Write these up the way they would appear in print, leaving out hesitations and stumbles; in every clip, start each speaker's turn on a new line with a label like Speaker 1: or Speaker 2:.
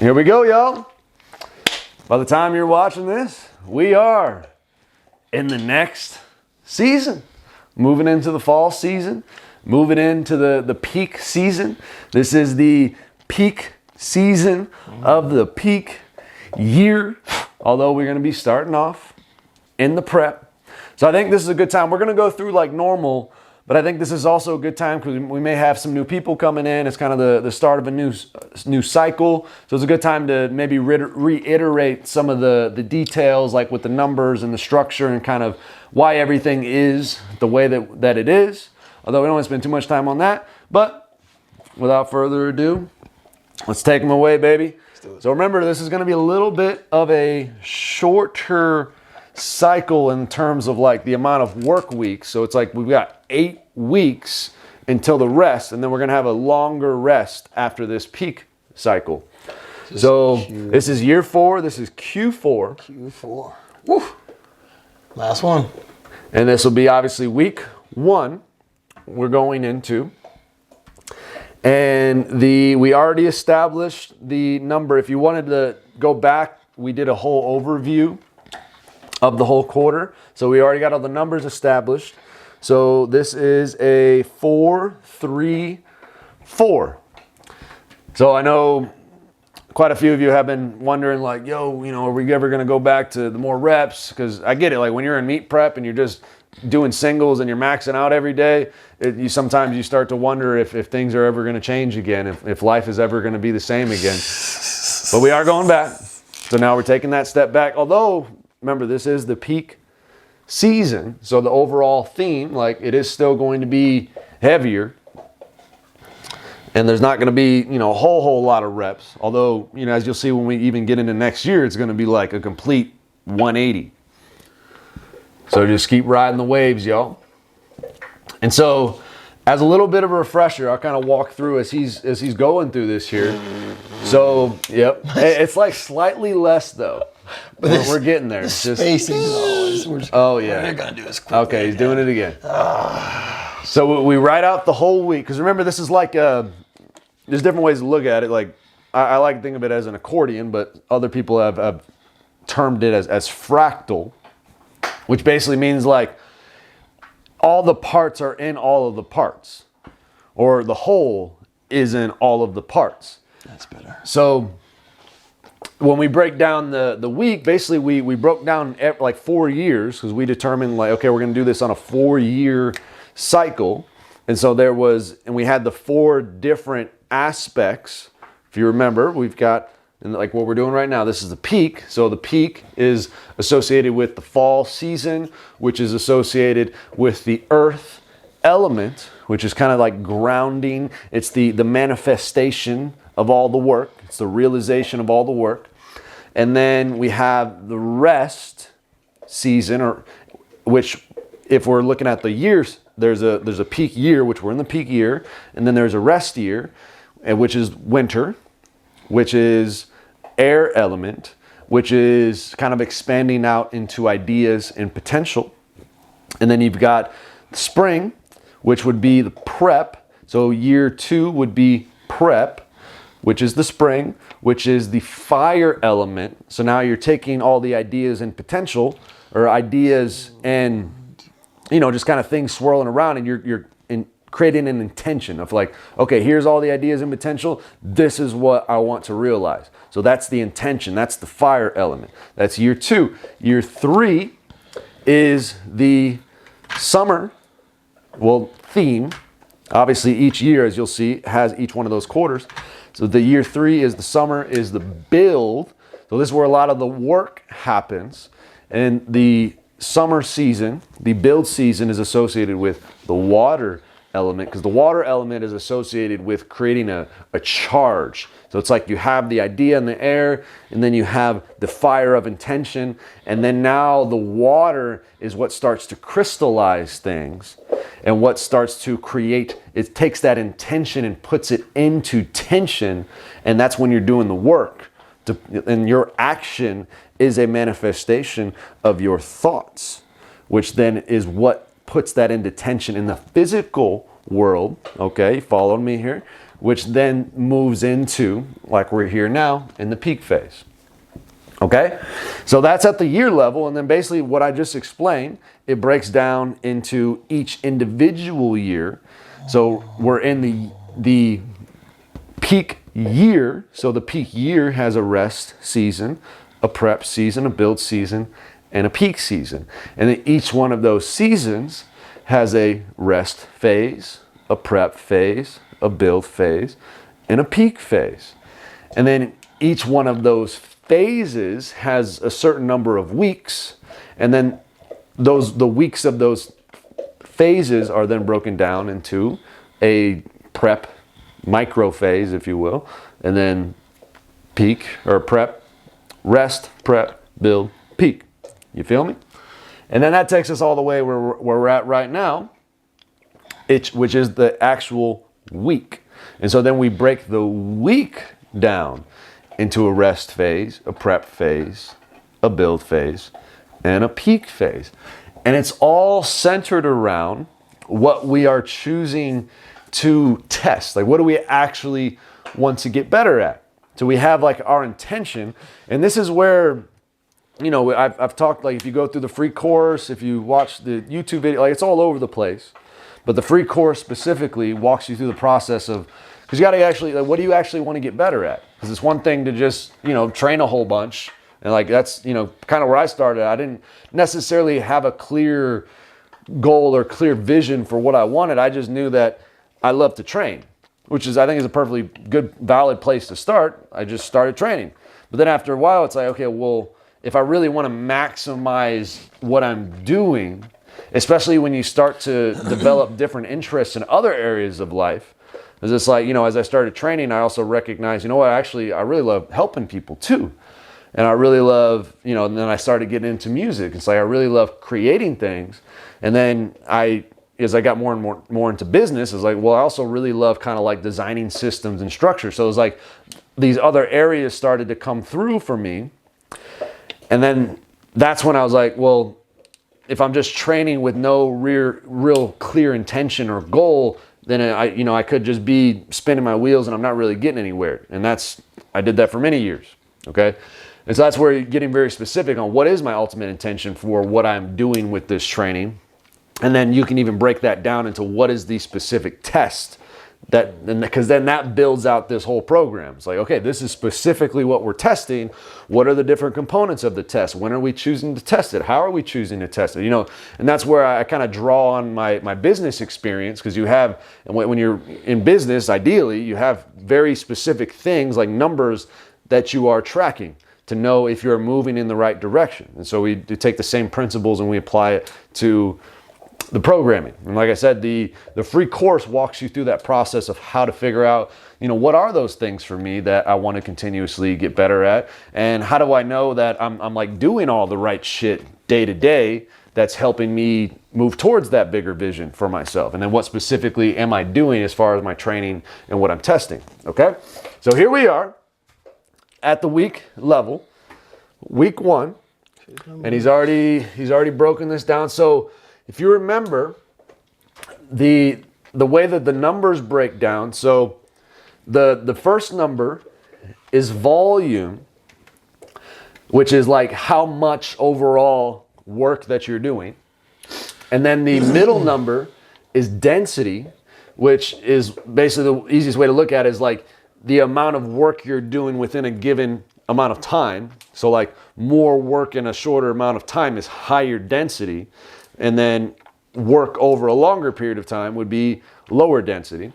Speaker 1: Here we go, y'all. By the time you're watching this, we are in the next season. Moving into the fall season, moving into the peak season. This is the peak season of the peak year, although we're going to be starting off in the prep. So I think this is a good time. We're going to go through like normal, but I think this is also a good time because we may have some new people coming in. It's kind of the start of a new cycle. So it's a good time to maybe reiterate some of the details, like with the numbers and the structure and kind of why everything is the way that it is. Although we don't want to spend too much time on that. But without further ado, let's take them away, baby. So remember, this is going to be a little bit of a shorter cycle in terms of like the amount of work weeks. So it's like we've got 8 weeks until the rest, and then we're going to have a longer rest after this peak cycle. This is year 4. This is Q4.
Speaker 2: Q4. Woo. Last one.
Speaker 1: And this will be obviously week 1 we're going into. And we already established the number. If you wanted to go back, we did a whole overview of the whole quarter. So we already got all the numbers established. So this is a 4-3-4. So I know quite a few of you have been wondering like, yo, are we ever going to go back to the more reps? Because I get it. Like when you're in meet prep and you're just doing singles and you're maxing out every day, sometimes you start to wonder if things are ever going to change again, if life is ever going to be the same again. But we are going back. So now we're taking that step back. Although, remember, this is the peak season. So the overall theme, like it is still going to be heavier. And there's not going to be, a whole lot of reps. Although, as you'll see when we even get into next year, it's going to be like a complete 180. So just keep riding the waves, y'all. And so, as a little bit of a refresher, I'll kind of walk through as he's going through this here. So, yep, it's like slightly less though. But we're getting there. It's just
Speaker 2: spacing.
Speaker 1: Oh yeah.
Speaker 2: We're gonna do this quick.
Speaker 1: Okay, he's doing it again. So we write out the whole week because remember this is like there's different ways to look at it. Like I like to think of it as an accordion, but other people have termed it as fractal, which basically means like all the parts are in all of the parts, or the whole is in all of the parts.
Speaker 2: That's better.
Speaker 1: So when we break down the week, basically we broke down like 4 years because we determined like, okay, we're going to do this on a 4-year cycle. And so we had the 4 different aspects. If you remember, we've got, and like what we're doing right now, this is the peak. So the peak is associated with the fall season, which is associated with the earth element, which is kind of like grounding. It's the manifestation of all the work. It's the realization of all the work. And then we have the rest season, which if we're looking at the years, there's a peak year, which we're in the peak year. And then there's a rest year, which is winter, which is air element, which is kind of expanding out into ideas and potential. And then you've got spring, which would be the prep. So year 2 would be prep, which is the spring, which is the fire element. So now you're taking all the ideas and potential, or ideas and, just kind of things swirling around, and you're creating an intention of like, okay, here's all the ideas and potential. This is what I want to realize. So that's the intention. That's the fire element. That's year 2. Year 3 is the summer, theme. Obviously, each year, as you'll see, has each one of those quarters. So the year 3 is the summer, is the build. So this is where a lot of the work happens. And the summer season, the build season, is associated with the water element, because the water element is associated with creating a charge. So it's like you have the idea in the air, and then you have the fire of intention, and then now the water is what starts to crystallize things, and what starts to create, it takes that intention and puts it into tension, and that's when you're doing the work. And your action is a manifestation of your thoughts, which then is what puts that into tension in the physical world. Okay, follow me here. which then moves into, like we're here now, in the peak phase. Okay? So that's at the year level, and then basically what I just explained, it breaks down into each individual year. So we're in the peak year. So the peak year has a rest season, a prep season, a build season, and a peak season. And then each one of those seasons has a rest phase, a prep phase, a build phase, and a peak phase. And then each one of those phases has a certain number of weeks, and then the weeks of those phases are then broken down into a prep micro phase, if you will, and then peak or prep, rest, prep, build, peak. You feel me? And then that takes us all the way where we're at right now, which is the actual week. And so then we break the week down into a rest phase, a prep phase, a build phase, and a peak phase. And it's all centered around what we are choosing to test. Like, what do we actually want to get better at? So we have like our intention, and this is where, you know, I've talked, like if you go through the free course, if you watch the YouTube video, like it's all over the place. But the free course specifically walks you through the process of, because you got to actually, like, what do you actually want to get better at? Because it's one thing to just, you know, train a whole bunch. And like, that's, you know, kind of where I started. I didn't necessarily have a clear goal or clear vision for what I wanted. I just knew that I love to train, which is, I think, is a perfectly good, valid place to start. I just started training. But then after a while, it's like, okay, well, if I really want to maximize what I'm doing, especially when you start to develop different interests in other areas of life, is it's like, you know, as I started training, I also recognized, you know what, actually, I really love helping people too. And I really love, you know, and then I started getting into music. It's like, I really love creating things. And then as I got more and more into business, it's like, well, I also really love kind of like designing systems and structure. So it was like these other areas started to come through for me. And then that's when I was like, well, if I'm just training with no real clear intention or goal, then I could just be spinning my wheels and I'm not really getting anywhere. And I did that for many years. Okay. And so that's where you're getting very specific on what is my ultimate intention for what I'm doing with this training. And then you can even break that down into what is the specific test because then that builds out this whole program. It's like, okay, this is specifically what we're testing. What are the different components of the test? When are we choosing to test it? How are we choosing to test it? You know, and that's where I kind of draw on my business experience, because you have, and when you're in business, ideally, you have very specific things like numbers that you are tracking to know if you're moving in the right direction. And so we take the same principles and we apply it to the programming. And like I said, the free course walks you through that process of how to figure out, you know, what are those things for me that I want to continuously get better at? And how do I know that I'm like doing all the right shit day to day that's helping me move towards that bigger vision for myself? And then what specifically am I doing as far as my training and what I'm testing? Okay. So here we are at the week level, week 1, and he's already broken this down. So if you remember the way that the numbers break down, so the first number is volume, which is like how much overall work that you're doing. And then the middle number is density, which is basically the easiest way to look at it is like the amount of work you're doing within a given amount of time. So like more work in a shorter amount of time is higher density. And then work over a longer period of time would be lower density.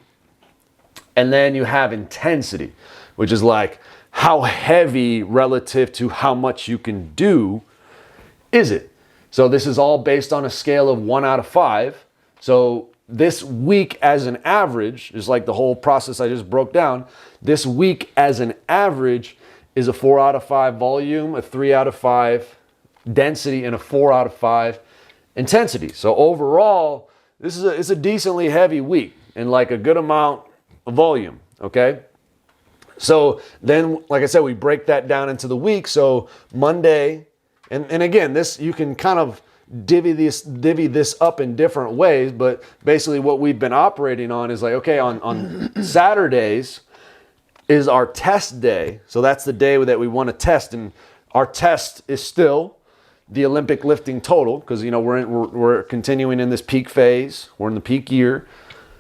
Speaker 1: And then you have intensity, which is like how heavy relative to how much you can do is it. So this is all based on a scale of 1 out of 5. So this week as an average is like the whole process I just broke down. This week as an average is a 4 out of 5 volume, a 3 out of 5 density, and a 4 out of 5 intensity. So overall, it's a decently heavy week and like a good amount of volume, okay? So then, like I said, we break that down into the week. So Monday, and again, this you can kind of divvy this up in different ways, but basically what we've been operating on is like, okay, on Saturdays is our test day. So that's the day that we want to test, and our test is still the Olympic lifting total, because we're continuing in this peak phase. We're in the peak year.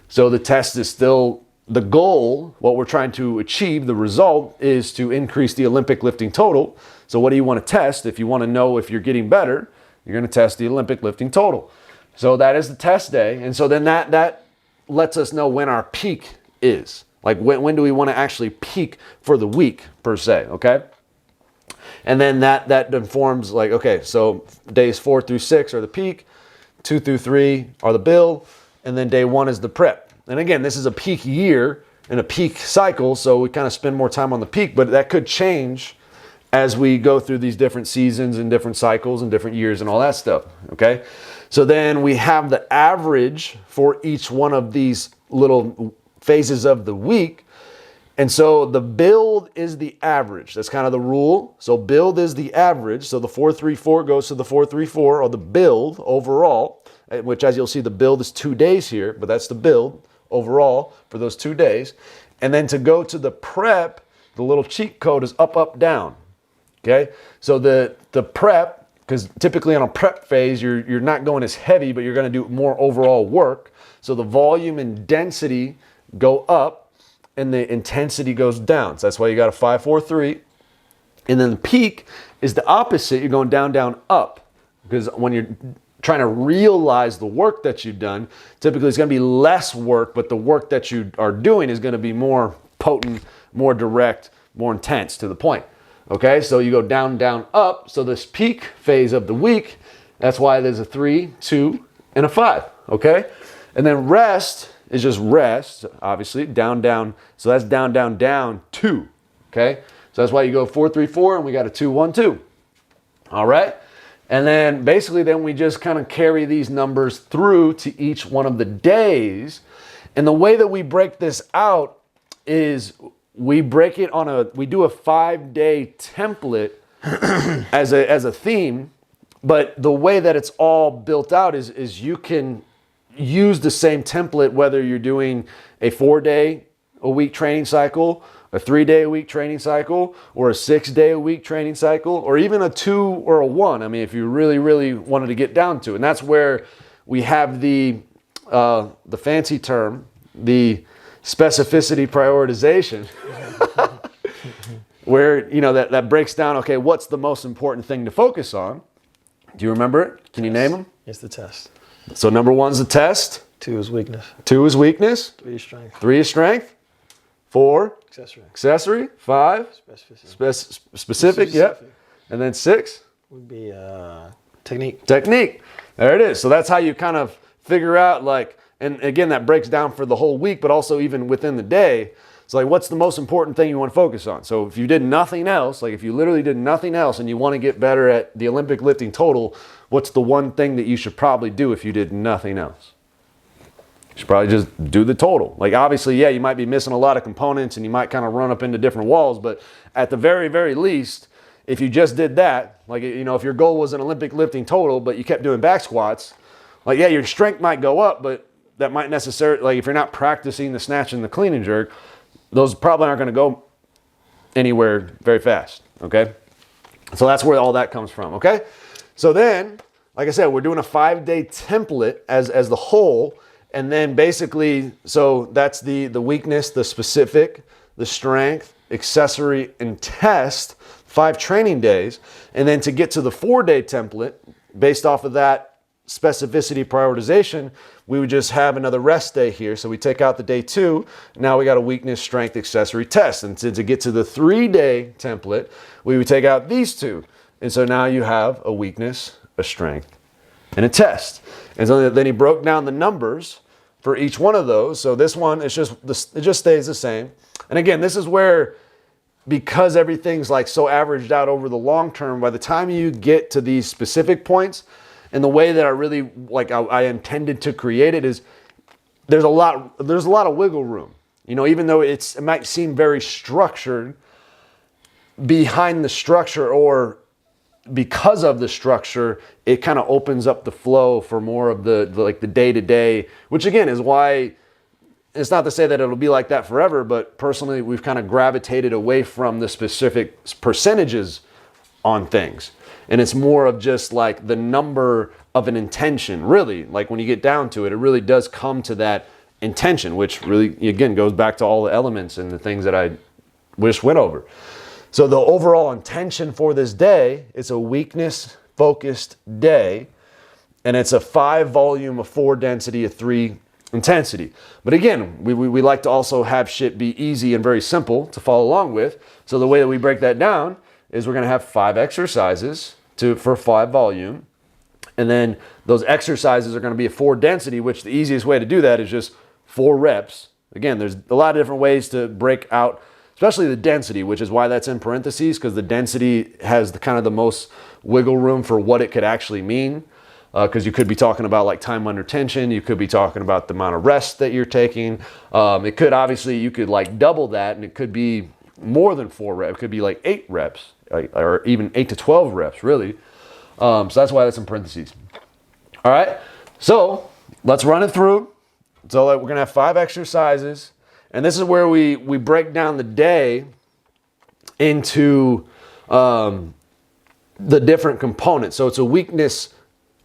Speaker 1: So the test is still the goal. What we're trying to achieve, the result, is to increase the Olympic lifting total. So what do you want to test? If you want to know if you're getting better, you're going to test the Olympic lifting total. So that is the test day. And so then that lets us know when our peak is. Like when do we want to actually peak for the week per se, okay? And then that informs like, okay, so days 4 through 6 are the peak, 2 through 3 are the build, and then day 1 is the prep. And again, this is a peak year and a peak cycle, so we kind of spend more time on the peak, but that could change as we go through these different seasons and different cycles and different years and all that stuff, okay? So then we have the average for each one of these little phases of the week. And so the build is the average. That's kind of the rule. So build is the average. So the 434 goes to the 434, or the build overall, which, as you'll see, the build is 2 days here, but that's the build overall for those 2 days. And then to go to the prep, the little cheat code is up, up, down. Okay? So the prep, because typically on a prep phase, you're not going as heavy, but you're going to do more overall work. So the volume and density go up, and the intensity goes down. So that's why you got a 5-4-3. And then the peak is the opposite. You're going down, down, up. Because when you're trying to realize the work that you've done, typically it's going to be less work, but the work that you are doing is going to be more potent, more direct, more intense to the point. Okay, so you go down, down, up. So this peak phase of the week, that's why there's a 3, 2, and a 5. Okay, and then rest is just rest, obviously, down, down. So that's down, down, down, 2. Okay, so that's why you go 4-3-4, and we got a 2-1-2. All right, and then basically then we just kind of carry these numbers through to each one of the days. And the way that we break this out is we break it we do a 5-day template as a theme, but the way that it's all built out is you can use the same template whether you're doing a 4-day-a-week training cycle, a 3-day-a-week training cycle, or a 6-day-a-week training cycle, or even a 2 or a 1. I mean, if you really, really wanted to get down to it. And that's where we have the fancy term, the specificity prioritization, where, that breaks down, okay, what's the most important thing to focus on? Do you remember it? Can you name them?
Speaker 2: It's the test.
Speaker 1: So number 1's the test.
Speaker 2: 2 is weakness.
Speaker 1: 2 is weakness.
Speaker 2: 3 is strength.
Speaker 1: 3 is strength. 4, accessory. 5,
Speaker 2: Specificity.
Speaker 1: specific, yep. And then 6
Speaker 2: would be technique.
Speaker 1: Technique. There it is. So that's how you kind of figure out, like, and again, that breaks down for the whole week, but also even within the day. It's like, what's the most important thing you want to focus on? So if you did nothing else, like if you literally did nothing else and you want to get better at the Olympic lifting total, what's the one thing that you should probably do if you did nothing else? You should probably just do the total. Like, obviously, yeah, you might be missing a lot of components and you might kind of run up into different walls, but at the very, very least, if you just did that, like, if your goal was an Olympic lifting total, but you kept doing back squats, like, yeah, your strength might go up, but that might necessarily, like, if you're not practicing the snatch and the clean and jerk, those probably aren't going to go anywhere very fast, okay? So that's where all that comes from, okay? So then, like I said, we're doing a 5-day template as the whole, and then basically, so that's the weakness, the specific, the strength, accessory, and test, 5 training days. And then to get to the 4-day template, based off of that specificity prioritization, we would just have another rest day here. So we take out the day 2. Now we got a weakness, strength, accessory, test. And to get to the 3-day template, we would take out these 2. And so now you have a weakness, a strength, and a test. And so then he broke down the numbers for each one of those. So this one, it just stays the same. And again, this is where, because everything's like so averaged out over the long term, by the time you get to these specific points, and the way that I really, like, I intended to create it is there's a lot of wiggle room. Even though it might seem very structured, behind the structure, or because of the structure, it kind of opens up the flow for more of the like the day-to-day, which again is why it's not to say that it'll be like that forever, but personally we've kind of gravitated away from the specific percentages on things. And it's more of just like the number of an intention. Really, like when you get down to it, it really does come to that intention, which really, again, goes back to all the elements and the things that I just went over. So the overall intention for this day, it's a weakness focused day, and it's a 5 volume, a 4 density, a 3 intensity. But again, we like to also have shit be easy and very simple to follow along with. So the way that we break that down is we're going to have 5 exercises for 5 volume. And then those exercises are going to be a 4 density, which the easiest way to do that is just 4 reps. Again, there's a lot of different ways to break out, especially the density, which is why that's in parentheses, because the density has the kind of the most wiggle room for what it could actually mean. Because you could be talking about like time under tension. You could be talking about the amount of rest that you're taking. It could obviously, you could like double that, and it could be more than 4 reps. It could be like 8 reps, or even 8 to 12 reps, really. So that's why that's in parentheses. All right, so let's run it through. So we're gonna have 5 exercises, and this is where we break down the day into the different components. So it's a weakness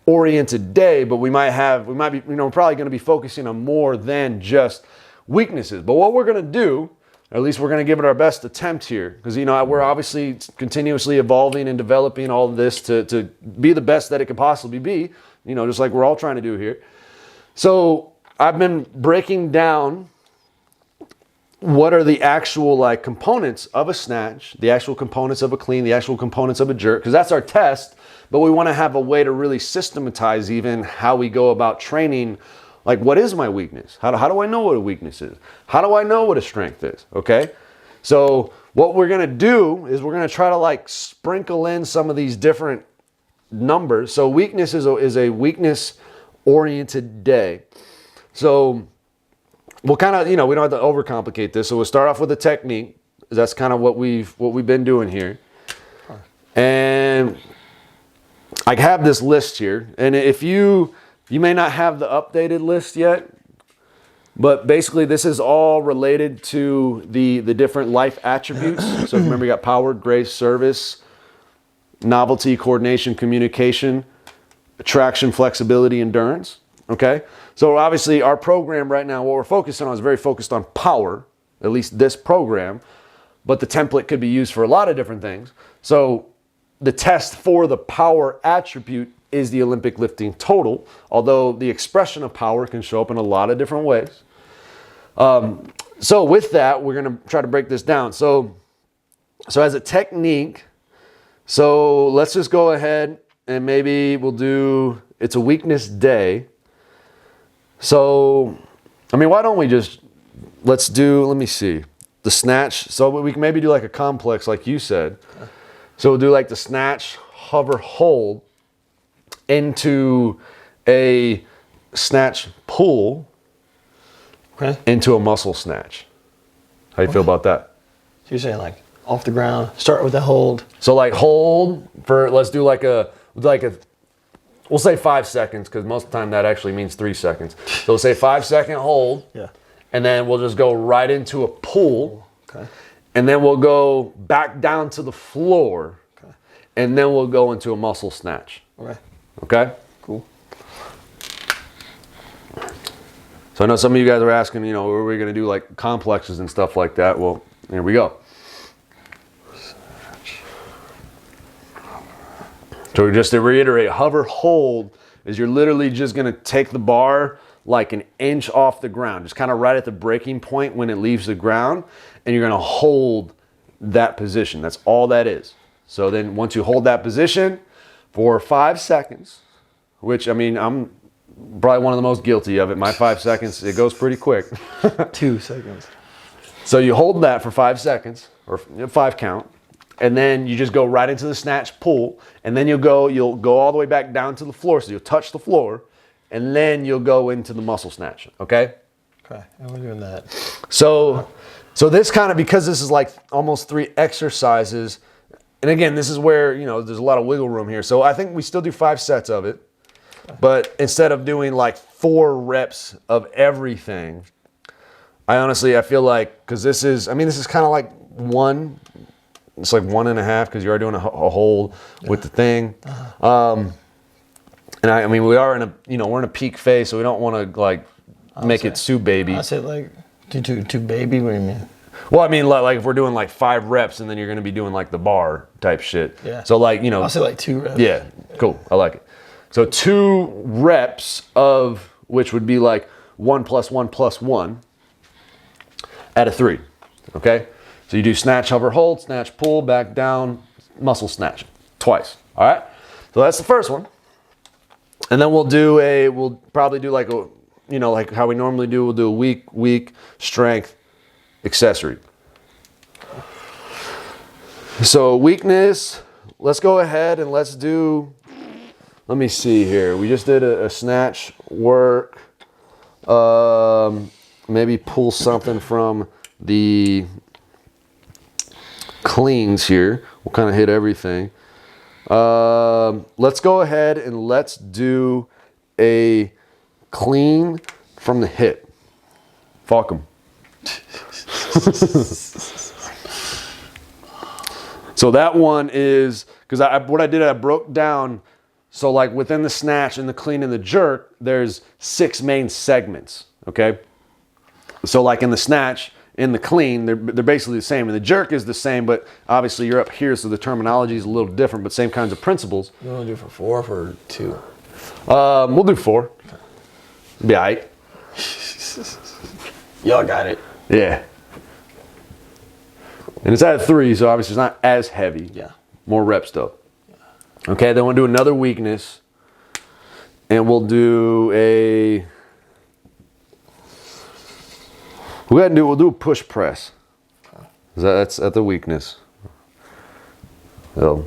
Speaker 1: oriented day, but we might be, probably going to be focusing on more than just weaknesses. But what we're going to do, or at least we're going to give it our best attempt here, because we're obviously continuously evolving and developing all of this to be the best that it could possibly be, just like we're all trying to do here. So I've been breaking down what are the actual like components of a snatch, the actual components of a clean, the actual components of a jerk, because that's our test. But we want to have a way to really systematize even how we go about training. Like, what is my weakness? How do I know what a weakness is? How do I know what a strength is? Okay. So what we're going to do is we're going to try to like sprinkle in some of these different numbers. So weakness is a weakness oriented day. So we'll kind of, we don't have to overcomplicate this. So we'll start off with a technique. That's kind of what we've been doing here. And I have this list here, and if you may not have the updated list yet, but basically this is all related to the different life attributes. So remember, you got power, grace, service, novelty, coordination, communication, attraction, flexibility, endurance. Okay, so obviously our program right now, what we're focusing on is very focused on power, at least this program, but the template could be used for a lot of different things. So the test for the power attribute is the Olympic lifting total, although the expression of power can show up in a lot of different ways. So with that, we're going to try to break this down. So as a technique, so let's just go ahead and maybe we'll do, it's a weakness day. So, why don't we let's do, let me see, the snatch. So we can maybe do like a complex, like you said. So we'll do like the snatch, hover, hold into a snatch pull into a muscle snatch. How you feel about that?
Speaker 2: So you're saying like off the ground, start with a hold.
Speaker 1: So like hold for, let's do we'll say 5 seconds, because most of the time that actually means 3 seconds. So we'll say 5 second hold.
Speaker 2: Yeah.
Speaker 1: And then we'll just go right into a pull.
Speaker 2: Okay.
Speaker 1: And then we'll go back down to the floor.
Speaker 2: Okay.
Speaker 1: And then we'll go into a muscle snatch.
Speaker 2: Okay.
Speaker 1: Okay?
Speaker 2: Cool.
Speaker 1: So I know some of you guys are asking, are we going to do like complexes and stuff like that? Well, here we go. So just to reiterate, hover hold is you're literally just going to take the bar like an inch off the ground, just kind of right at the breaking point when it leaves the ground, and you're going to hold that position. That's all that is. So then once you hold that position for 5 seconds, which I'm probably one of the most guilty of it. My 5 seconds, it goes pretty quick.
Speaker 2: 2 seconds.
Speaker 1: So you hold that for 5 seconds, or 5 count, and then you just go right into the snatch pull, and then you'll go all the way back down to the floor. So you'll touch the floor, and then you'll go into the muscle snatch. Okay?
Speaker 2: Okay, and we're doing that.
Speaker 1: So this kind of, because this is like almost 3 exercises, and again, this is where, there's a lot of wiggle room here. So I think we still do 5 sets of it. But instead of doing like 4 reps of everything, I feel like, because this is kind of like one. It's like 1.5 because you are doing a hold with the thing. And we are in we're in a peak phase, so we don't want to like make it too baby.
Speaker 2: I said like too baby. What do you mean?
Speaker 1: Well, I mean like if we're doing like 5 reps and then you're going to be doing like the bar type shit.
Speaker 2: Yeah.
Speaker 1: So like
Speaker 2: I'll say like 2 reps.
Speaker 1: Yeah, cool. I like it. So 2 reps of which would be like 1 + 1 + 1 at a 3. Okay. So you do snatch, hover, hold, snatch, pull, back down, muscle snatch twice. All right. So that's the first one. And then we'll probably do like like how we normally do. We'll do a weak strength accessory. So weakness, let's go ahead and let's do, let me see here. We just did a snatch work. Maybe pull something from the cleans here. We'll kind of hit everything. Let's go ahead and let's do a clean from the hip. Fuck 'em. So that one is, because what I did, I broke down, so like within the snatch and the clean and the jerk, there's 6 main segments, okay? So like in the snatch, in the clean, they're basically the same. And the jerk is the same, but obviously you're up here, so the terminology is a little different, but same kinds of principles.
Speaker 2: You want to do for 4 or for 2?
Speaker 1: We'll do 4. Be all right.
Speaker 2: Y'all got it.
Speaker 1: Yeah. And it's at 3, so obviously it's not as heavy.
Speaker 2: Yeah.
Speaker 1: More reps though. Okay, then we'll do another weakness. And we'll do we'll do a push press. That's at the weakness. Well,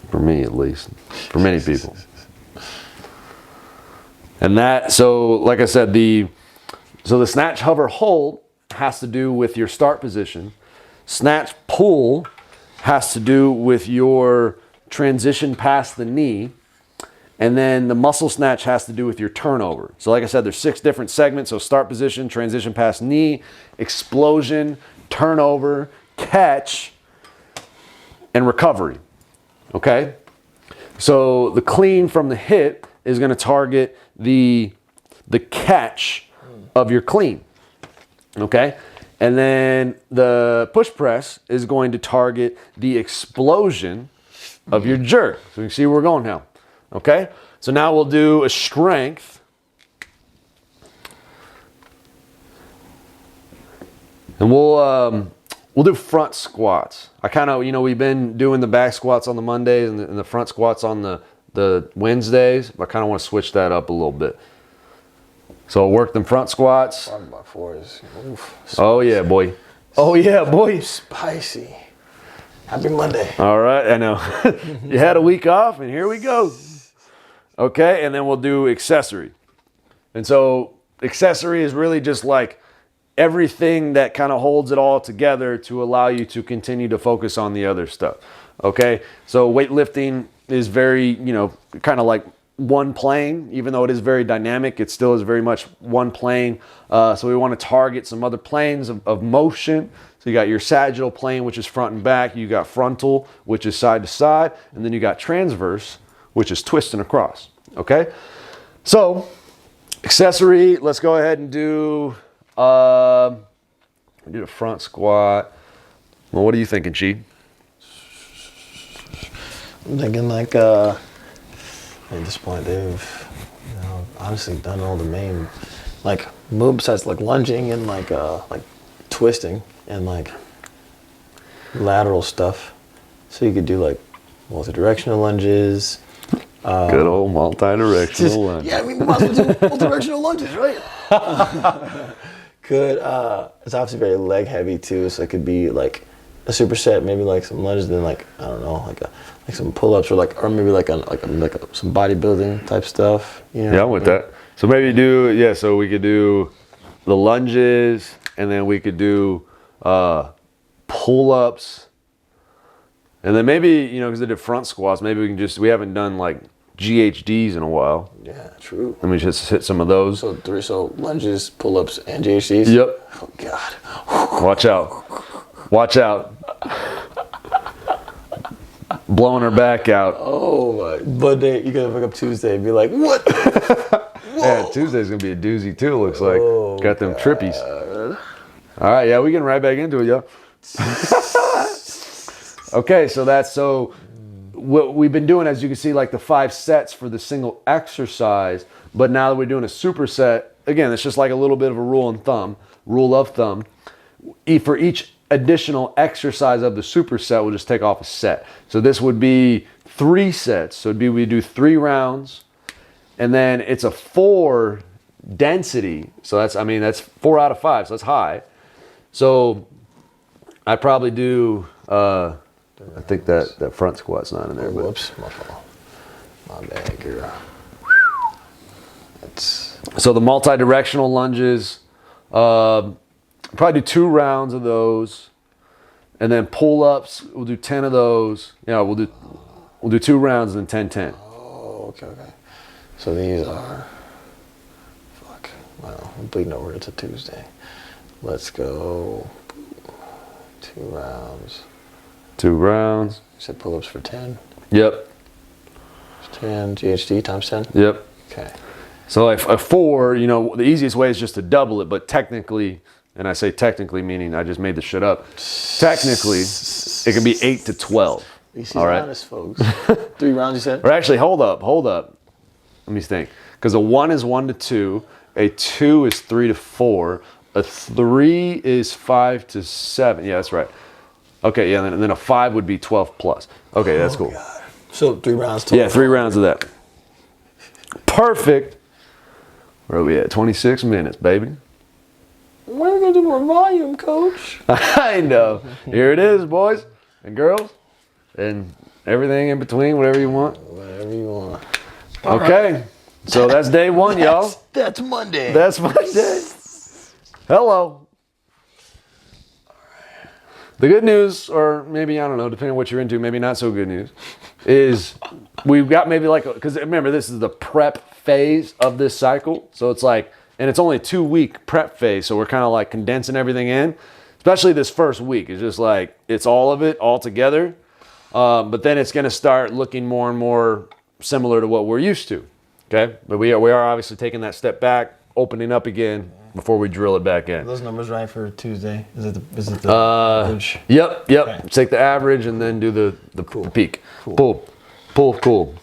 Speaker 1: for me at least. For many people. And so like I said, the snatch, hover, hold has to do with your start position. Snatch, pull has to do with your transition past the knee. And then the muscle snatch has to do with your turnover. So like I said, there's 6 different segments. So start position, transition past knee, explosion, turnover, catch, and recovery. Okay? So the clean from the hip is going to target the catch of your clean. Okay? And then the push press is going to target the explosion of your jerk. So you can see where we're going now. Okay? So now we'll do a strength. And we'll do front squats. I kind of, we've been doing the back squats on the Mondays and the front squats on the Wednesdays. But I kind of want to switch that up a little bit. So I'll work them front squats.
Speaker 2: Talking about 4s. Oof.
Speaker 1: Oh yeah, boy. Oh yeah, boy.
Speaker 2: Spicy. Happy Monday.
Speaker 1: All right, I know. You had a week off, and here we go. Okay, and then we'll do accessory. And so accessory is really just like everything that kind of holds it all together to allow you to continue to focus on the other stuff. Okay, so weightlifting is very, kind of like one plane. Even though it is very dynamic, it still is very much one plane. So we want to target some other planes of motion. So you got your sagittal plane, which is front and back. You got frontal, which is side to side. And then you got transverse, which is twisting across. Okay? So, accessory, let's go ahead and do a front squat. Well, what are you thinking, Chi?
Speaker 2: I'm thinking like, at this point, they've honestly done all the main like move besides like lunging and like twisting and like lateral stuff. So you could do like multi-directional lunges.
Speaker 1: Good old multi-directional lunge.
Speaker 2: Yeah, we might as well do multi-directional lunges, right? It's obviously very leg heavy too, so it could be like a superset, maybe like some lunges, then like I don't know, like some pull-ups or maybe some bodybuilding type stuff.
Speaker 1: Yeah, I'm with that. So maybe so we could do the lunges, and then we could do pull-ups, And then maybe, because they did front squats, maybe we haven't done like GHDs in a while.
Speaker 2: Yeah, true.
Speaker 1: Let me just hit some of those.
Speaker 2: So lunges, pull-ups, and GHDs?
Speaker 1: Yep.
Speaker 2: Oh, God.
Speaker 1: Watch out. Watch out. Blowing her back out.
Speaker 2: Oh, my. Monday, you got to wake up Tuesday and be like, what?
Speaker 1: Yeah, Tuesday's going to be a doozy too, looks like.
Speaker 2: Oh,
Speaker 1: Got them trippies. All right, yeah, we getting right back into it, y'all. Okay, so what we've been doing, as you can see, like the 5 sets for the single exercise, but now that we're doing a superset, again, it's just like a little bit of a rule of thumb. For each additional exercise of the superset, we'll just take off a set. So this would be 3 sets. So we do 3 rounds, and then it's a 4 density. So that's 4 out of 5, so that's high. So I probably do, I think that front squat's not in there. But.
Speaker 2: Whoops, my fault. My bad, girl.
Speaker 1: So the multi-directional lunges, probably do 2 rounds of those, and then pull-ups, we'll do 10 of those. We'll do 2 rounds and then 10-10.
Speaker 2: Oh, okay. So these are, well, I'm bleeding over. It's a Tuesday. Let's go 2 rounds.
Speaker 1: 2 rounds.
Speaker 2: You said pull-ups for 10?
Speaker 1: Yep.
Speaker 2: 10 GHD times 10?
Speaker 1: Yep.
Speaker 2: Okay.
Speaker 1: So a 4, the easiest way is just to double it, but technically, and I say technically meaning I just made the shit up, technically, it can be 8 to 12.
Speaker 2: He's
Speaker 1: all right?
Speaker 2: honest, folks. 3 rounds, you said?
Speaker 1: Or actually, hold up. Let me think. Because a 1 is 1 to 2, a 2 is 3 to 4, a 3 is 5 to 7. Yeah, that's right. Okay, yeah, and then a 5 would be 12 plus. Okay, that's cool.
Speaker 2: God. So 3 rounds total.
Speaker 1: Yeah, 3 rounds of that. Perfect. Where are we at? 26 minutes, baby.
Speaker 2: We're going to do more volume, coach.
Speaker 1: I know. Here it is, boys and girls, and everything in between, whatever you want.
Speaker 2: Whatever you want.
Speaker 1: Okay, so that's day 1, y'all.
Speaker 2: That's Monday.
Speaker 1: That's Monday. Hello. The good news, or maybe, I don't know, depending on what you're into, maybe not so good news, is we've got maybe because remember, this is the prep phase of this cycle. So it's like, and it's only a 2-week prep phase. So we're kind of like condensing everything in, especially this first week. It's just like, it's all of it all together. But then it's going to start looking more and more similar to what we're used to. Okay. But we are obviously taking that step back, opening up again before we drill it back in.
Speaker 2: Are those numbers right for Tuesday? Is it the average?
Speaker 1: Yep.
Speaker 2: Okay.
Speaker 1: Take the average and then do the peak.
Speaker 2: Cool.
Speaker 1: Pull.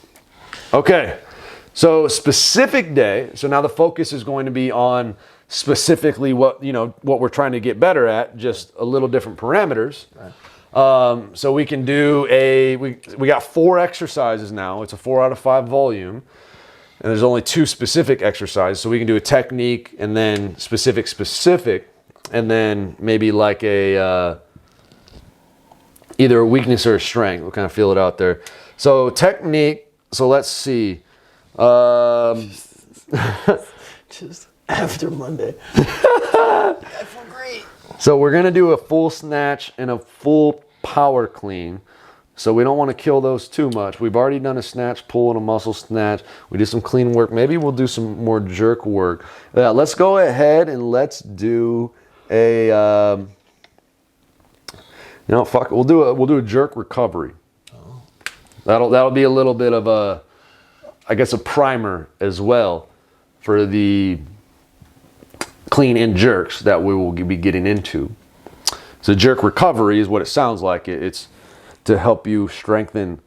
Speaker 1: Okay. So specific day. So now the focus is going to be on specifically what we're trying to get better at, just a little different parameters. Right. So we can do we got 4 exercises now. It's a 4 out of 5 volume. And there's only 2 specific exercises. So we can do a technique and then specific, and then maybe like either a weakness or a strength. We'll kind of feel it out there. So technique, so let's see.
Speaker 2: Just after Monday. I feel great.
Speaker 1: So we're going to do a full snatch and a full power clean. So we don't want to kill those too much. We've already done a snatch pull and a muscle snatch. We did some clean work. Maybe we'll do some more jerk work. Let's go ahead and let's do a fuck it. We'll do a jerk recovery. Oh. That'll be a little bit of a primer as well for the clean and jerks that we will be getting into. So jerk recovery is what it sounds like. It's to help you strengthen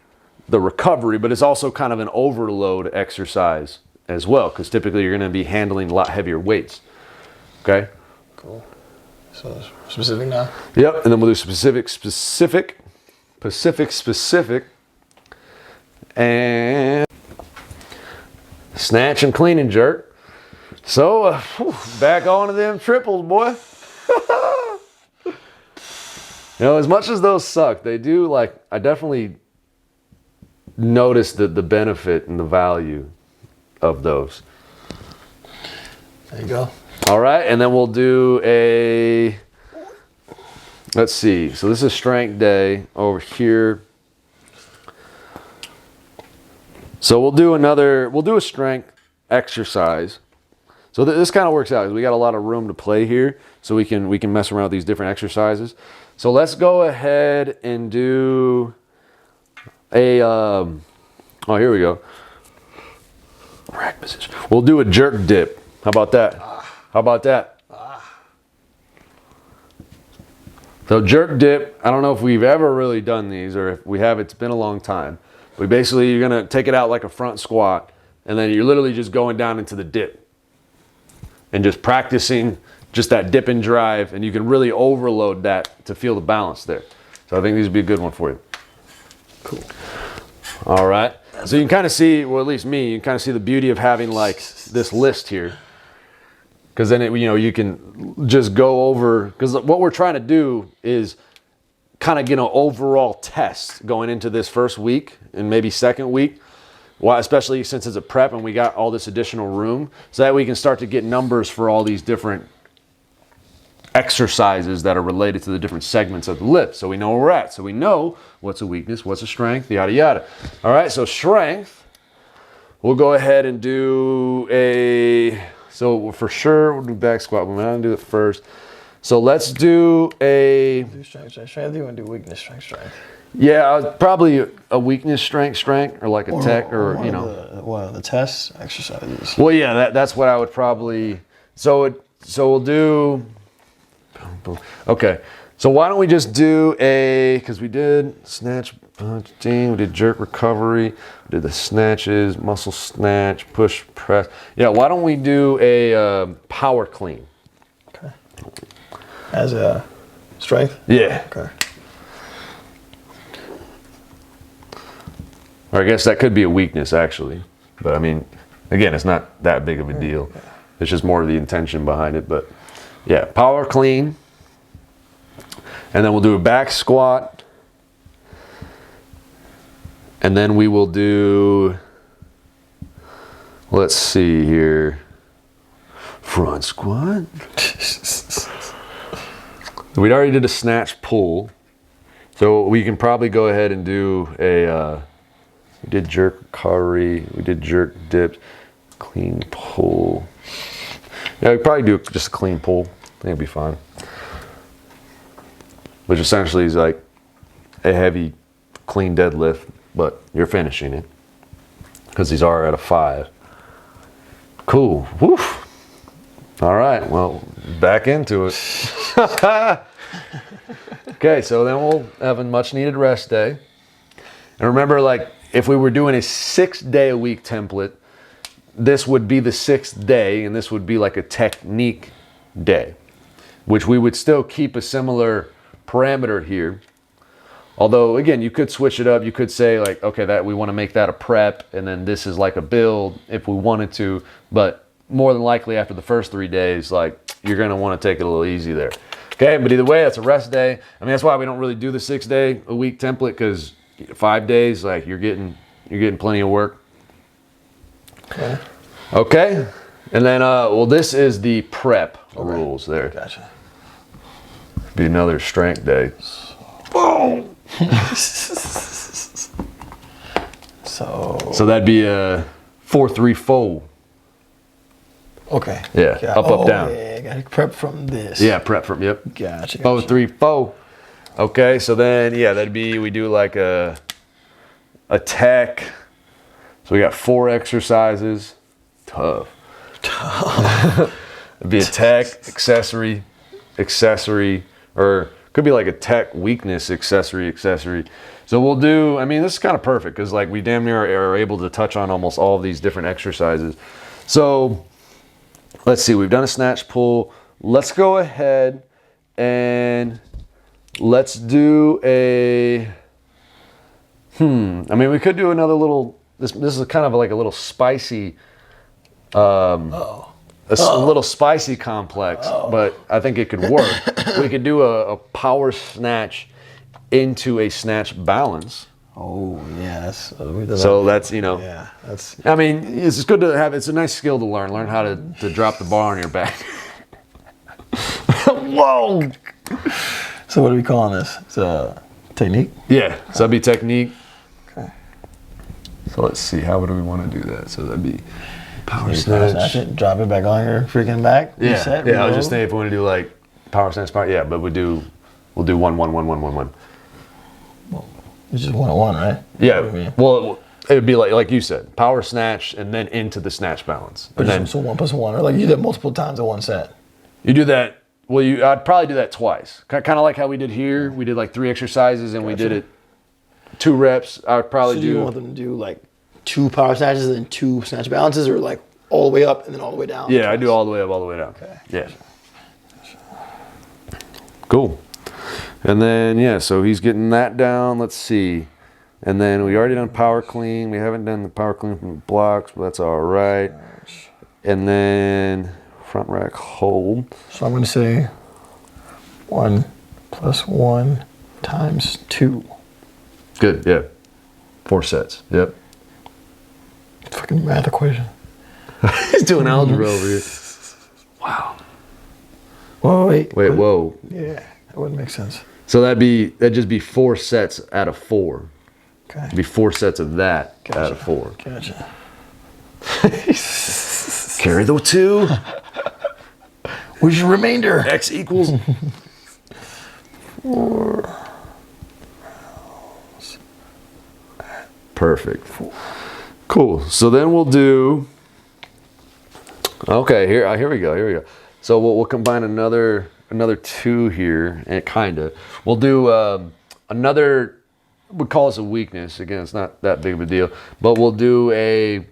Speaker 1: the recovery, but it's also kind of an overload exercise as well, because typically you're going to be handling a lot heavier weights. Okay?
Speaker 2: Cool. So specific now?
Speaker 1: Yep, and then we'll do specific, and snatch and clean and jerk. So, back on to them triples, boy. As much as those suck, they do, I definitely noticed the benefit and the value of those.
Speaker 2: There you go.
Speaker 1: All right, and then we'll do let's see. So this is strength day over here. So we'll do a strength exercise. So this kind of works out. We got a lot of room to play here, so we can mess around with these different exercises. So let's go ahead and do a oh, here we go. Rack position. We'll do a jerk dip. How about that? How about that? So jerk dip, I don't know if we've ever really done these, or if we have, it's been a long time. But basically, you're gonna take it out like a front squat, and then you're literally just going down into the dip and just practicing just that dip and drive, and you can really overload that to feel the balance there. So I think these would be a good one for you.
Speaker 2: Cool.
Speaker 1: All right. So you can kind of see, well, at least me, you can kind of see the beauty of having like this list here. Because then, you can just go over, because what we're trying to do is kind of get an overall test going into this first week and maybe second week. Well, especially since it's a prep and we got all this additional room, so that we can start to get numbers for all these different exercises that are related to the different segments of the lift. So we know where we're at. So we know what's a weakness, what's a strength, yada, yada. All right, so strength, we'll go ahead and do so for sure, we'll do back squat, but I'm going to do it first. So let's do a...
Speaker 2: Do strength. Do you want to do weakness, strength?
Speaker 1: Yeah, probably a weakness, strength, or like a tech, or
Speaker 2: one of the test exercises.
Speaker 1: Well, yeah, that's what I would probably. So we'll do. Okay, so why don't we just do because we did snatch, punch, we did jerk recovery, we did the snatches, muscle snatch, push, press. Yeah, why don't we do a power clean?
Speaker 2: Okay. As a strength?
Speaker 1: Yeah.
Speaker 2: Okay.
Speaker 1: Or I guess that could be a weakness, actually. But I mean, again, it's not that big of a deal.
Speaker 2: Yeah.
Speaker 1: It's just more of the intention behind it. But yeah, power clean. And then we'll do a back squat. And then we will do, let's see here, front squat. We already did a snatch pull. So we can probably go ahead and do we did jerk recovery, we did jerk dips, clean pull. Yeah, we'd probably do just a clean pull. I think it'd be fine. Which essentially is like a heavy, clean deadlift, but you're finishing it. Because these are at a 5. Cool. Woof. All right, well, back into it. Okay, so then we'll have a much needed rest day. And remember, like, if we were doing a 6-day-a-week template, this would be the 6th day, and this would be like a technique day, which we would still keep a similar parameter here. Although, again, you could switch it up. You could say, like, okay, that we want to make that a prep, and then this is like a build if we wanted to. But more than likely, after the first 3 days, like, you're going to want to take it a little easy there. Okay, but either way, that's a rest day. I mean, that's why we don't really do the 6-day-a-week template, because 5 days, like, you're getting plenty of work. Okay, and then well, this is the prep rules there.
Speaker 2: Gotcha.
Speaker 1: Be another strength day.
Speaker 2: Boom. So
Speaker 1: that'd be a 4-3-4.
Speaker 2: Okay.
Speaker 1: Yeah, up, down.
Speaker 2: Yeah, gotta prep from this.
Speaker 1: Yeah, prep from, yep.
Speaker 2: Gotcha.
Speaker 1: 4-3-4. Okay, so then, yeah, that'd be, we do like a tech. So we got 4 exercises. Tough. It'd be a tech, accessory, or could be like a tech, weakness, accessory. So we'll do, I mean, this is kind of perfect because like we damn near are able to touch on almost all of these different exercises. So let's see, we've done a snatch pull. Let's go ahead and let's do a, I mean, we could do another little, this is kind of like a little spicy, a little spicy complex, but I think it could work. We could do a power snatch into a snatch balance.
Speaker 2: Oh, yeah.
Speaker 1: So that's, you know.
Speaker 2: Yeah, that's.
Speaker 1: I mean, it's good to have, it's a nice skill to learn. Learn how to drop the bar on your back. Whoa!
Speaker 2: So what are we calling this? It's a technique?
Speaker 1: Yeah, so that'd be technique.
Speaker 2: Okay.
Speaker 1: So let's see, how do we want to do that? So that'd be power
Speaker 2: Power
Speaker 1: snatch.
Speaker 2: snatch it, drop it back on your freaking back.
Speaker 1: Yeah,
Speaker 2: reset,
Speaker 1: yeah. I was
Speaker 2: reload.
Speaker 1: just thinking if we want to do like power snatch, yeah. But we'll do 1 1 1 1 1 1.
Speaker 2: It's just 1-on-1, right?
Speaker 1: Yeah.
Speaker 2: What do you mean?
Speaker 1: Well, it would be like you said, power snatch and then into the snatch balance, and then
Speaker 2: So 1 + 1, or like you did multiple times in one set.
Speaker 1: you do that. Well, I'd probably do that twice. Kind of like how we did here. We did like 3 exercises and we did it 2 reps. I would probably
Speaker 2: So do you want them to do like 2 power snatches and then 2 snatch balances, or like all the way up and then all the way down?
Speaker 1: Yeah, I do all the way up, all the way down.
Speaker 2: Okay.
Speaker 1: Yeah. Cool. And then yeah, so he's getting that down. Let's see. And then we already done power clean. We haven't done the power clean from the blocks, but that's all right. And then front rack hold.
Speaker 2: So I'm going to say 1 + 1 × 2.
Speaker 1: Good. Yeah. 4 sets. Yep.
Speaker 2: Fucking math equation.
Speaker 1: He's doing algebra over here. Wow.
Speaker 2: Whoa, wait.
Speaker 1: Wait. Whoa.
Speaker 2: Yeah, that wouldn't make sense.
Speaker 1: So that'd just be 4 sets out of 4.
Speaker 2: Okay.
Speaker 1: It'd be 4 sets of that out
Speaker 2: Gotcha.
Speaker 1: of 4.
Speaker 2: Gotcha.
Speaker 1: Carry the 2.
Speaker 2: Where's your remainder?
Speaker 1: X equals
Speaker 2: 4.
Speaker 1: perfect. Cool. So then we'll do. Okay, here we go. So we'll combine another 2 here, and we'll do another. We call this a weakness. Again, it's not that big of a deal, but we'll do a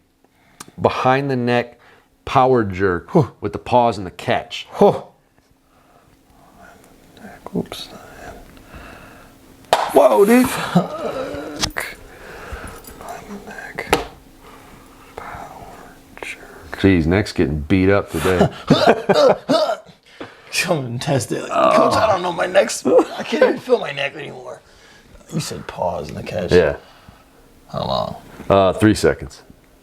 Speaker 1: behind the neck power jerk with the pause and the catch.
Speaker 2: Oops.
Speaker 1: Whoa, dude. Jeez, neck's getting beat up today.
Speaker 2: Come and test it. Like, Coach, I don't know my neck's. I can't even feel my neck anymore. You said pause in the catch.
Speaker 1: Yeah.
Speaker 2: How long?
Speaker 1: 3 seconds.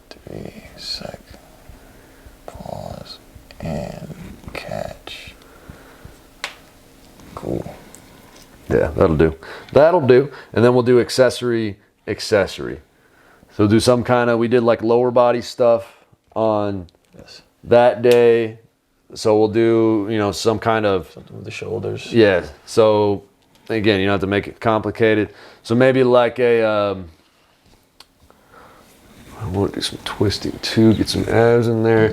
Speaker 2: 3 seconds. Pause and catch. Cool.
Speaker 1: Yeah, that'll do. And then we'll do accessory. So we'll do some kind of, we did like lower body stuff on
Speaker 2: Yes.
Speaker 1: that day. So we'll do, some kind of,
Speaker 2: Something with the shoulders.
Speaker 1: yeah. So again, you don't have to make it complicated. So maybe like I want to do some twisting too, get some abs in there.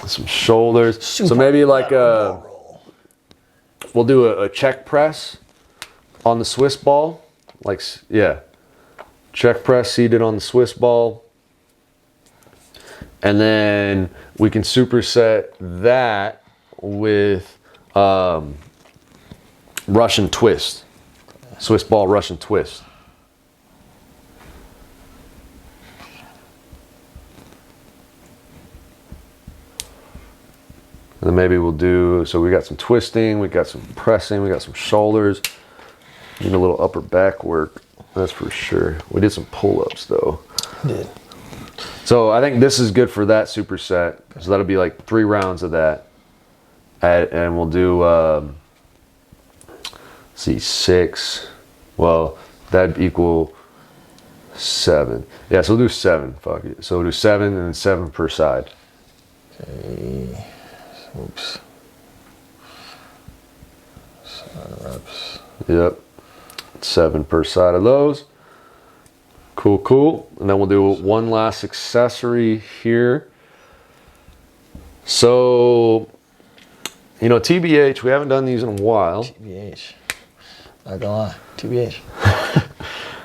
Speaker 1: Some shoulders. So maybe like we'll do a check press on the Swiss ball. Check press seated on the Swiss ball. And then we can superset that with Russian twist. Swiss ball Russian twist. And then maybe we'll do, so we got some twisting, we got some pressing, we got some shoulders. Need a little upper back work, that's for sure. We did some pull-ups though.
Speaker 2: Did.
Speaker 1: So I think this is good for that superset. So that'll be like 3 rounds of that. And we'll do, 6. Well, that'd equal 7. Yeah, so we'll do 7. Fuck it. So we'll do 7 and then 7 per side.
Speaker 2: Okay. Oops. 7 reps.
Speaker 1: Yep. 7 per side of those. Cool. And then we'll do one last accessory here. So, TBH, we haven't done these in a while.
Speaker 2: TBH. Not gonna lie. TBH.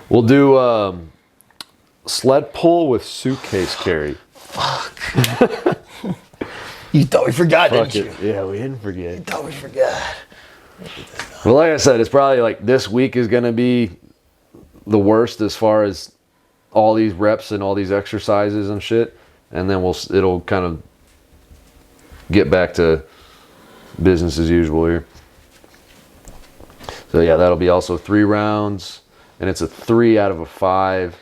Speaker 1: We'll do sled pull with suitcase carry.
Speaker 2: You thought we forgot,
Speaker 1: Fuck
Speaker 2: didn't
Speaker 1: it.
Speaker 2: you?
Speaker 1: Yeah, we didn't forget.
Speaker 2: You thought we forgot.
Speaker 1: Well, like I said, it's probably like this week is going to be the worst as far as all these reps and all these exercises and shit. And then it'll kind of get back to business as usual here. So yeah, that'll be also 3 rounds, and it's a 3 out of a 5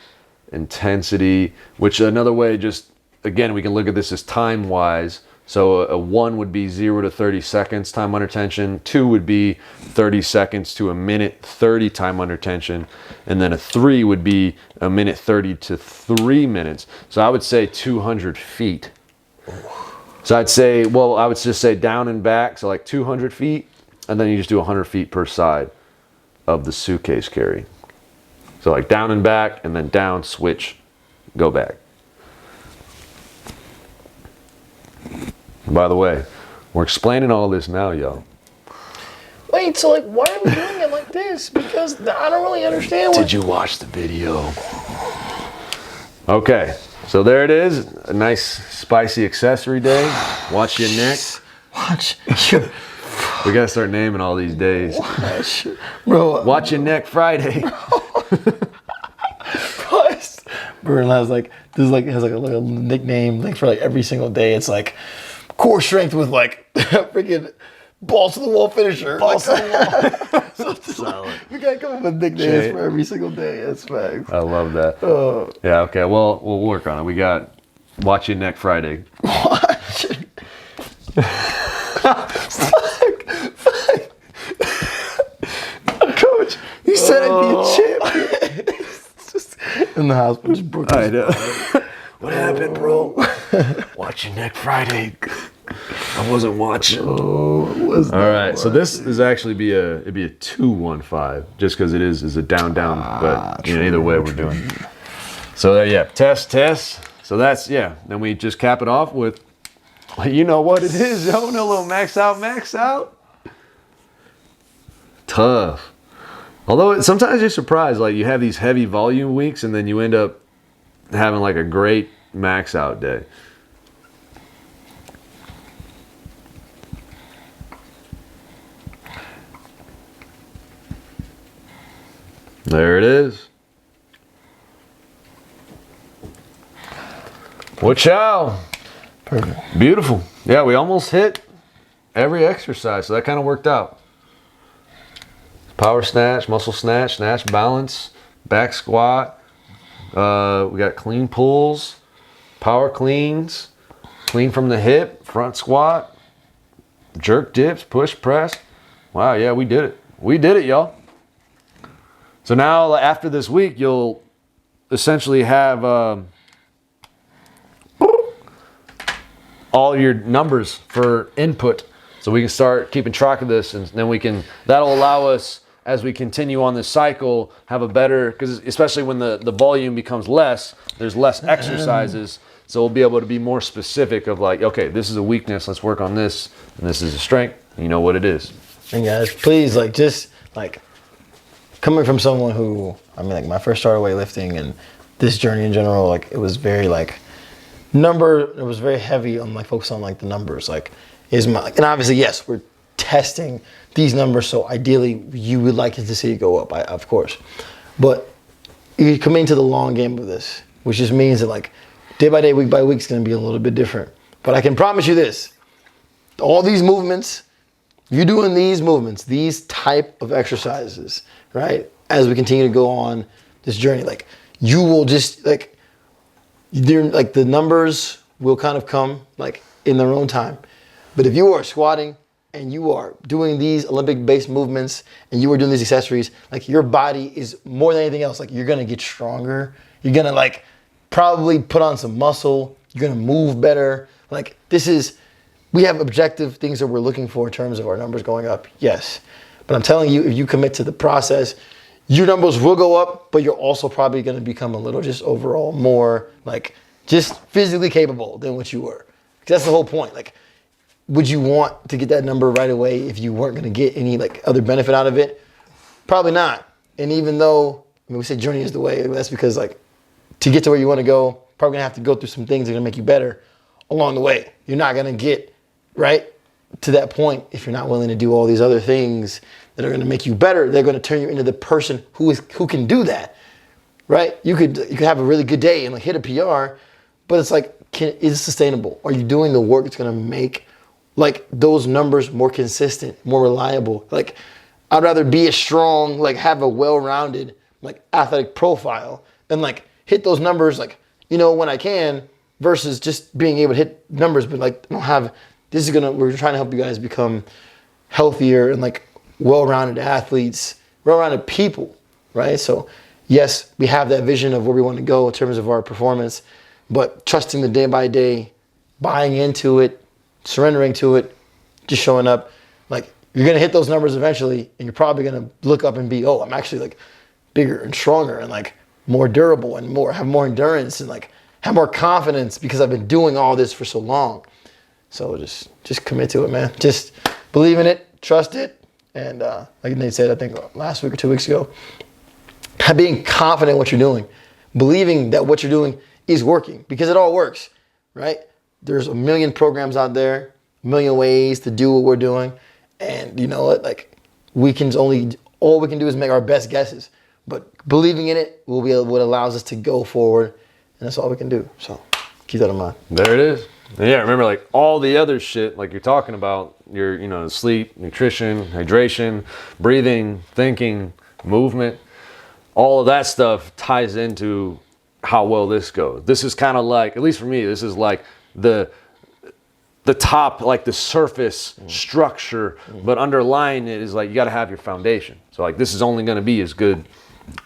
Speaker 1: intensity, which another way, just again, we can look at this as time wise. So a 1 would be 0 to 30 seconds time under tension. 2 would be 30 seconds to a minute 30 time under tension. And then a 3 would be a minute 30 to 3 minutes. So I would say 200 feet. So I'd say, well, I would just say down and back. So like 200 feet. And then you just do 100 feet per side of the suitcase carry. So like down and back, and then down, switch, go back. By the way, we're explaining all this now, y'all.
Speaker 2: Wait, so like, why are we doing it like this? Because I don't really understand.
Speaker 1: Did you watch the video? Okay, so there it is. A nice spicy accessory day. Watch your neck.
Speaker 2: Watch your...
Speaker 1: We gotta start naming all these days.
Speaker 2: Bro.
Speaker 1: Watch your neck Friday.
Speaker 2: Burn has like, this is like, has like a little nickname like for like every single day. It's like core strength with like freaking balls to the wall finisher. Balls to the wall. Solid. We gotta come up with nicknames for every single day. That's facts.
Speaker 1: I love that. Yeah, okay, well, we'll work on it. We got Watch Your Neck Friday.
Speaker 2: Watch it. Coach, you said I'd be a champion. In the hospital, just broke his spine.
Speaker 1: What happened, bro? Watch Your Neck Friday. I wasn't watching.
Speaker 2: Oh, all
Speaker 1: right, so this is actually it'd be a 2-1-5, just because it is a down, but you know, either way we're doing. So yeah, test. So that's, yeah. Then we just cap it off with, you know what it is, yo, no little max out. Tough. Although sometimes you're surprised, like you have these heavy volume weeks and then you end up having like a great max out day. There it is. Wa-chow.
Speaker 2: Perfect.
Speaker 1: Beautiful. Yeah, we almost hit every exercise, so that kind of worked out. Power snatch, muscle snatch, snatch balance, back squat. We got clean pulls, power cleans, clean from the hip, front squat, jerk dips, push press. Wow, yeah, we did it. We did it, y'all. So now after this week, you'll essentially have all your numbers for input. So we can start keeping track of this, and then that'll allow us, as we continue on this cycle, have a better, because especially when the volume becomes less, there's less exercises. So we'll be able to be more specific of like, okay, this is a weakness, let's work on this, and this is a strength, you know what it is.
Speaker 2: And guys, please, like, just like coming from someone who, I mean, like my first started weightlifting and this journey in general, like it was very like it was very heavy on like focus on like the numbers, like and obviously, yes, we're testing these numbers, so ideally you would like to see it go up, of course. But you come into the long game of this, which just means that like day by day, week by week is going to be a little bit different. But I can promise you this, all these movements, you're doing these movements, these type of exercises, right? As we continue to go on this journey, like you will just like, the numbers will kind of come like in their own time. But if you are squatting and you are doing these Olympic-based movements and you are doing these accessories, like your body is more than anything else, like you're gonna get stronger. You're gonna like probably put on some muscle. You're gonna move better. Like we have objective things that we're looking for in terms of our numbers going up, yes. But I'm telling you, if you commit to the process, your numbers will go up, but you're also probably gonna become a little just overall more like just physically capable than what you were. That's the whole point. Like, would you want to get that number right away if you weren't gonna get any like other benefit out of it? Probably not. And even though, I mean, we say journey is the way, that's because like to get to where you wanna go, probably gonna have to go through some things that are gonna make you better along the way. You're not gonna get right to that point if you're not willing to do all these other things that are going to make you better. They're going to turn you into the person who can do that, right? You could have a really good day and like hit a PR, but it's like, is it sustainable? Are you doing the work that's going to make like those numbers more consistent, more reliable? Like, I'd rather be a strong, like have a well-rounded, like athletic profile than like hit those numbers like, you know, when I can, versus just being able to hit numbers, but like don't have. We're trying to help you guys become healthier and like well-rounded athletes, well-rounded people, right? So yes, we have that vision of where we want to go in terms of our performance, but trusting the day by day, buying into it, surrendering to it, just showing up. Like you're gonna hit those numbers eventually, and you're probably gonna look up and be, oh, I'm actually like bigger and stronger and like more durable and have more endurance and like have more confidence because I've been doing all this for so long. So just commit to it, man. Just believe in it, trust it, and like Nate said, I think last week or 2 weeks ago, being confident in what you're doing, believing that what you're doing is working because it all works, right? There's a million programs out there, a million ways to do what we're doing, and you know what? Like all we can do is make our best guesses, but believing in it will be what allows us to go forward, and that's all we can do. So keep that in mind.
Speaker 1: There it is. Yeah, remember like all the other shit like you're talking about, your sleep, nutrition, hydration, breathing, thinking, movement, all of that stuff ties into how well this goes. This is kind of like, at least for me, this is like the top, like the surface structure, but underlying it is like you got to have your foundation. So like this is only going to be as good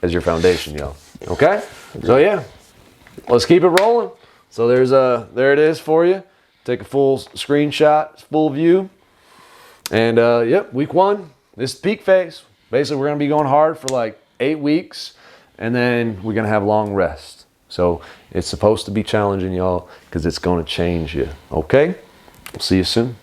Speaker 1: as your foundation, yo. Okay? So yeah, let's keep it rolling. So there it is for you. Take a full screenshot, full view. And yep, week 1, this is peak phase. Basically, we're going to be going hard for like 8 weeks, and then we're going to have long rest. So it's supposed to be challenging, y'all, because it's going to change you. Okay? We'll see you soon.